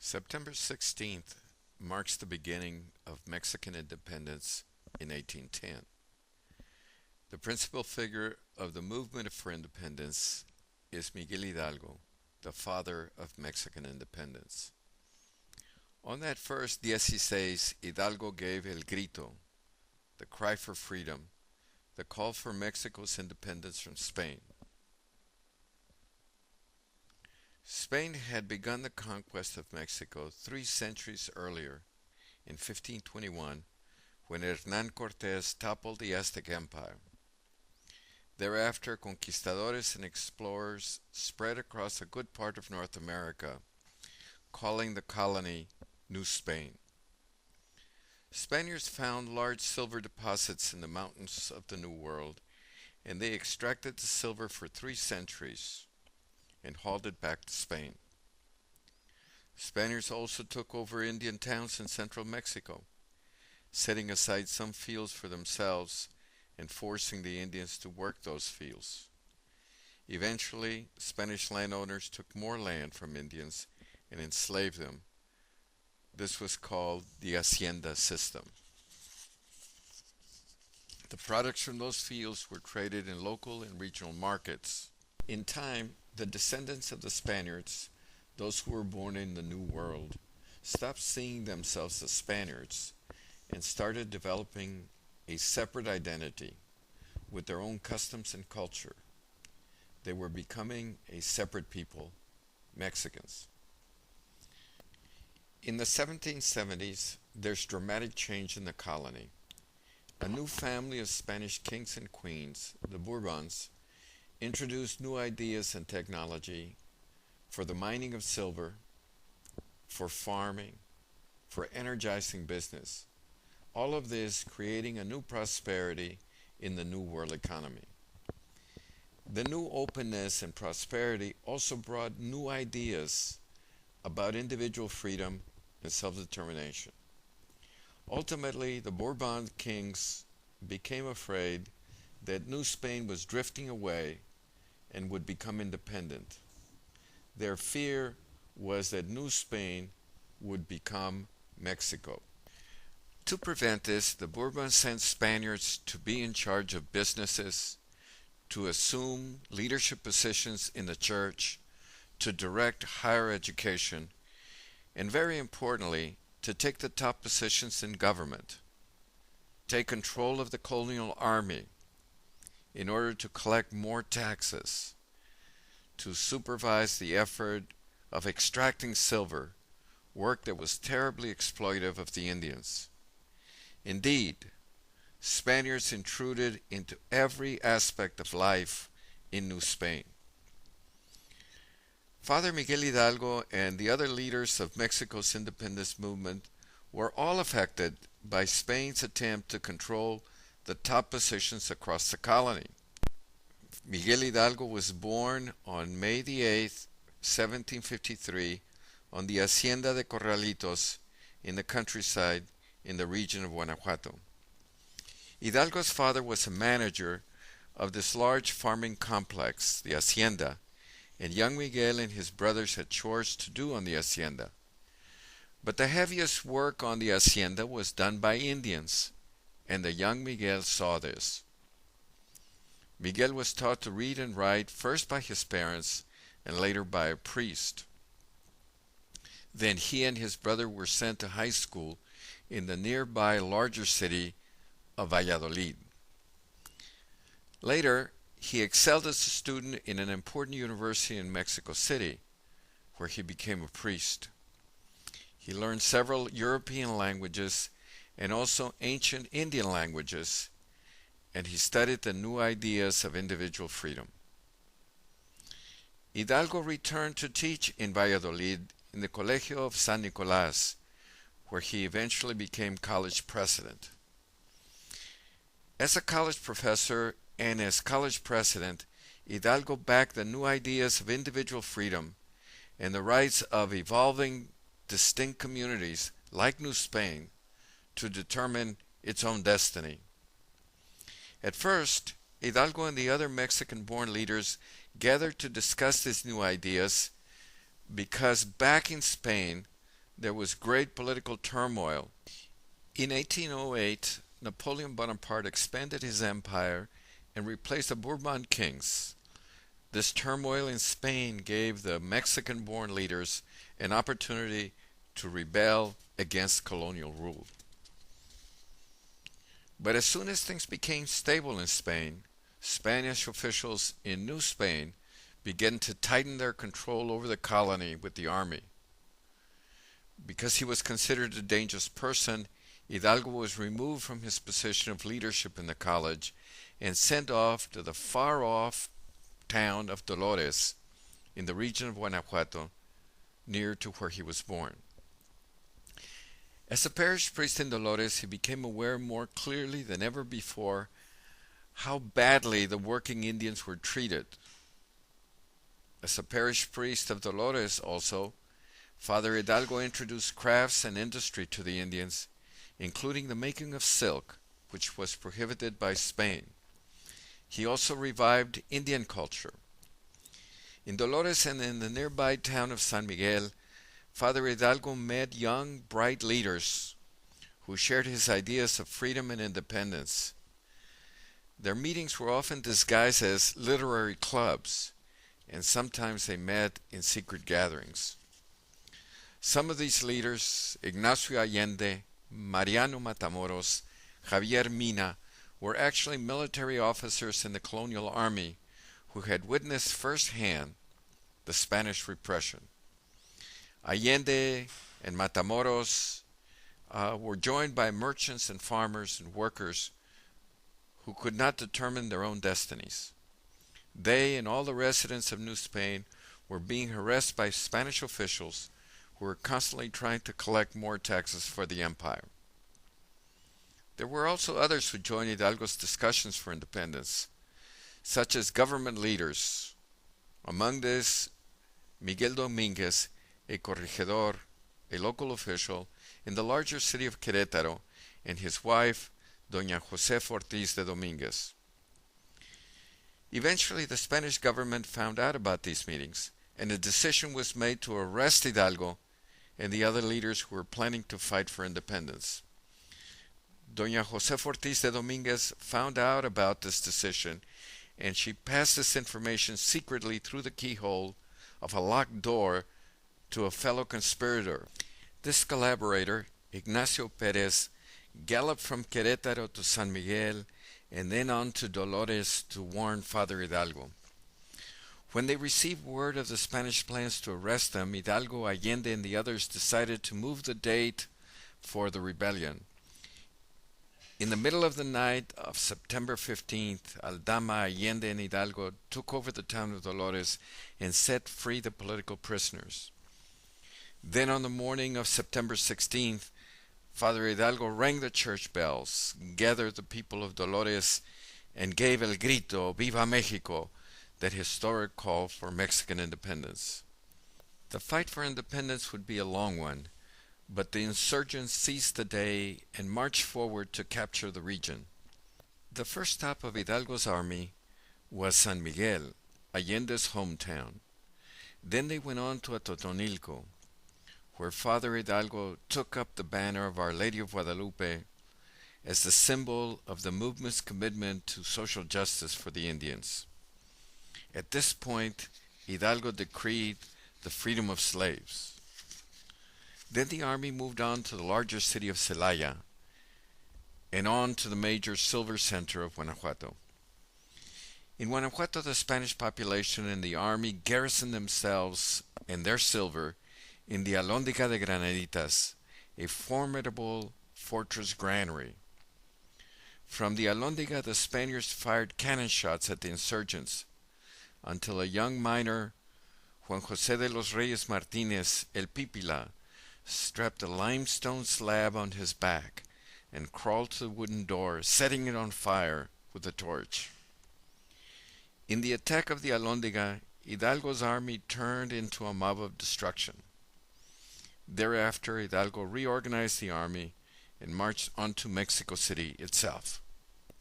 September 16th marks the beginning of Mexican independence in 1810. The principal figure of the movement for independence is Miguel Hidalgo, the father of Mexican independence. On that first 16, Hidalgo gave el grito, the cry for freedom, the call for Mexico's independence from Spain. Spain had begun the conquest of Mexico 3 centuries earlier, in 1521, when Hernán Cortés toppled the Aztec Empire. Thereafter, conquistadores and explorers spread across a good part of North America, calling the colony New Spain. Spaniards found large silver deposits in the mountains of the New World, and they extracted the silver for 3 centuries and hauled it back to Spain. Spaniards also took over Indian towns in central Mexico, setting aside some fields for themselves and forcing the Indians to work those fields. Eventually, Spanish landowners took more land from Indians and enslaved them. This was called the hacienda system. The products from those fields were traded in local and regional markets. In time, the descendants of the Spaniards, those who were born in the New World, stopped seeing themselves as Spaniards and started developing a separate identity with their own customs and culture. They were becoming a separate people, Mexicans. In the 1770s, there's dramatic change in the colony. A new family of Spanish kings and queens, the Bourbons, introduced new ideas and technology for the mining of silver, for farming, for energizing business. All of this creating a new prosperity in the New World economy. The new openness and prosperity also brought new ideas about individual freedom and self-determination. Ultimately, the Bourbon kings became afraid that New Spain was drifting away and would become independent. Their fear was that New Spain would become Mexico. To prevent this, the Bourbons sent Spaniards to be in charge of businesses, to assume leadership positions in the church, to direct higher education, and very importantly, to take the top positions in government, take control of the colonial army in order to collect more taxes, to supervise the effort of extracting silver, work that was terribly exploitive of the Indians. Indeed, Spaniards intruded into every aspect of life in New Spain. Father Miguel Hidalgo and the other leaders of Mexico's independence movement were all affected by Spain's attempt to control the top positions across the colony. Miguel Hidalgo was born on May the 8th, 1753, on the Hacienda de Corralitos in the countryside in the region of Guanajuato. Hidalgo's father was a manager of this large farming complex, the Hacienda, and young Miguel and his brothers had chores to do on the Hacienda. But the heaviest work on the Hacienda was done by Indians, and the young Miguel saw this. Miguel was taught to read and write first by his parents and later by a priest. Then he and his brother were sent to high school in the nearby larger city of Valladolid. Later, he excelled as a student in an important university in Mexico City, where he became a priest. He learned several European languages and also ancient Indian languages, and he studied the new ideas of individual freedom. Hidalgo returned to teach in Valladolid in the Colegio of San Nicolás, where he eventually became college president. As a college professor and as college president, Hidalgo backed the new ideas of individual freedom and the rights of evolving distinct communities like New Spain to determine its own destiny. At first, Hidalgo and the other Mexican-born leaders gathered to discuss these new ideas because back in Spain, there was great political turmoil. In 1808, Napoleon Bonaparte expanded his empire and replaced the Bourbon kings. This turmoil in Spain gave the Mexican-born leaders an opportunity to rebel against colonial rule. But as soon as things became stable in Spain, Spanish officials in New Spain began to tighten their control over the colony with the army. Because he was considered a dangerous person, Hidalgo was removed from his position of leadership in the college and sent off to the far-off town of Dolores in the region of Guanajuato, near to where he was born. As a parish priest in Dolores, he became aware more clearly than ever before how badly the working Indians were treated. As a parish priest of Dolores also, Father Hidalgo introduced crafts and industry to the Indians, including the making of silk, which was prohibited by Spain. He also revived Indian culture. In Dolores and in the nearby town of San Miguel, Father Hidalgo met young, bright leaders who shared his ideas of freedom and independence. Their meetings were often disguised as literary clubs, and sometimes they met in secret gatherings. Some of these leaders, Ignacio Allende, Mariano Matamoros, Javier Mina, were actually military officers in the colonial army who had witnessed firsthand the Spanish repression. Allende and Matamoros were joined by merchants and farmers and workers who could not determine their own destinies. They and all the residents of New Spain were being harassed by Spanish officials who were constantly trying to collect more taxes for the empire. There were also others who joined Hidalgo's discussions for independence, such as government leaders. Among this, Miguel Dominguez, a corregidor, a local official in the larger city of Querétaro, and his wife, Doña Josefa Ortiz de Domínguez. Eventually, the Spanish government found out about these meetings, and a decision was made to arrest Hidalgo and the other leaders who were planning to fight for independence. Doña Josefa Ortiz de Domínguez found out about this decision, and she passed this information secretly through the keyhole of a locked door to a fellow conspirator. This collaborator, Ignacio Perez, galloped from Querétaro to San Miguel and then on to Dolores to warn Father Hidalgo. When they received word of the Spanish plans to arrest them, Hidalgo, Allende, and the others decided to move the date for the rebellion. In the middle of the night of September 15th, Aldama, Allende, and Hidalgo took over the town of Dolores and set free the political prisoners. Then on the morning of September 16th, Father Hidalgo rang the church bells, gathered the people of Dolores, and gave el grito, Viva Mexico, that historic call for Mexican independence. The fight for independence would be a long one, but the insurgents seized the day and marched forward to capture the region. The first stop of Hidalgo's army was San Miguel, Allende's hometown. Then they went on to Atotonilco, where Father Hidalgo took up the banner of Our Lady of Guadalupe as the symbol of the movement's commitment to social justice for the Indians. At this point, Hidalgo decreed the freedom of slaves. Then the army moved on to the larger city of Celaya and on to the major silver center of Guanajuato. In Guanajuato, the Spanish population and the army garrisoned themselves and their silver in the Alhóndiga de Granaditas, a formidable fortress granary. From the Alhóndiga, the Spaniards fired cannon shots at the insurgents until a young miner, Juan José de los Reyes Martínez, El Pípila, strapped a limestone slab on his back and crawled to the wooden door, setting it on fire with a torch. In the attack of the Alhóndiga, Hidalgo's army turned into a mob of destruction. Thereafter, Hidalgo reorganized the army and marched on to Mexico City itself.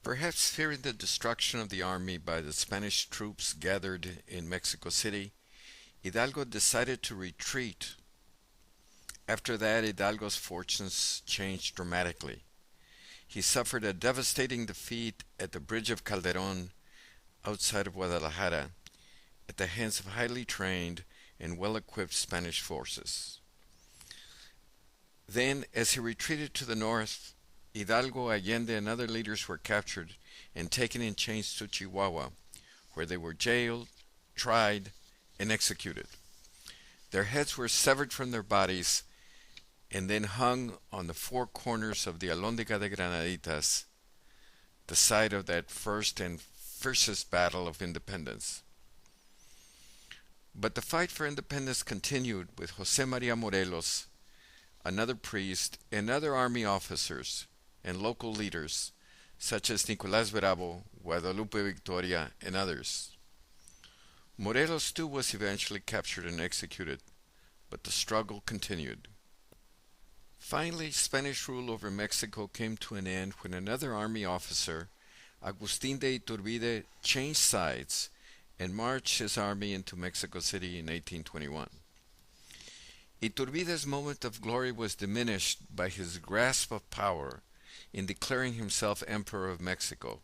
Perhaps fearing the destruction of the army by the Spanish troops gathered in Mexico City, Hidalgo decided to retreat After that, Hidalgo's fortunes changed dramatically. He suffered a devastating defeat at the Bridge of Calderon outside of Guadalajara at the hands of highly trained and well equipped Spanish forces. Then, as he retreated to the north, Hidalgo, Allende, and other leaders were captured and taken in chains to Chihuahua, where they were jailed, tried, and executed. Their heads were severed from their bodies and then hung on the four corners of the Alhóndiga de Granaditas, the site of that first and fiercest battle of independence. But the fight for independence continued with José María Morelos, another priest, and other army officers and local leaders such as Nicolás Bravo, Guadalupe Victoria, and others. Morelos too was eventually captured and executed, but the struggle continued. Finally, Spanish rule over Mexico came to an end when another army officer, Agustín de Iturbide, changed sides and marched his army into Mexico City in 1821. Iturbide's moment of glory was diminished by his grasp of power in declaring himself Emperor of Mexico,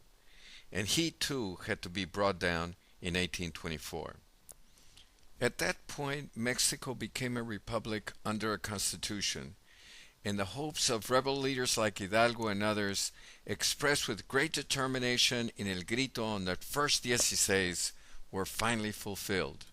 and he too had to be brought down in 1824. At that point, Mexico became a republic under a constitution, and the hopes of rebel leaders like Hidalgo and others, expressed with great determination in El Grito on that first 16, were finally fulfilled.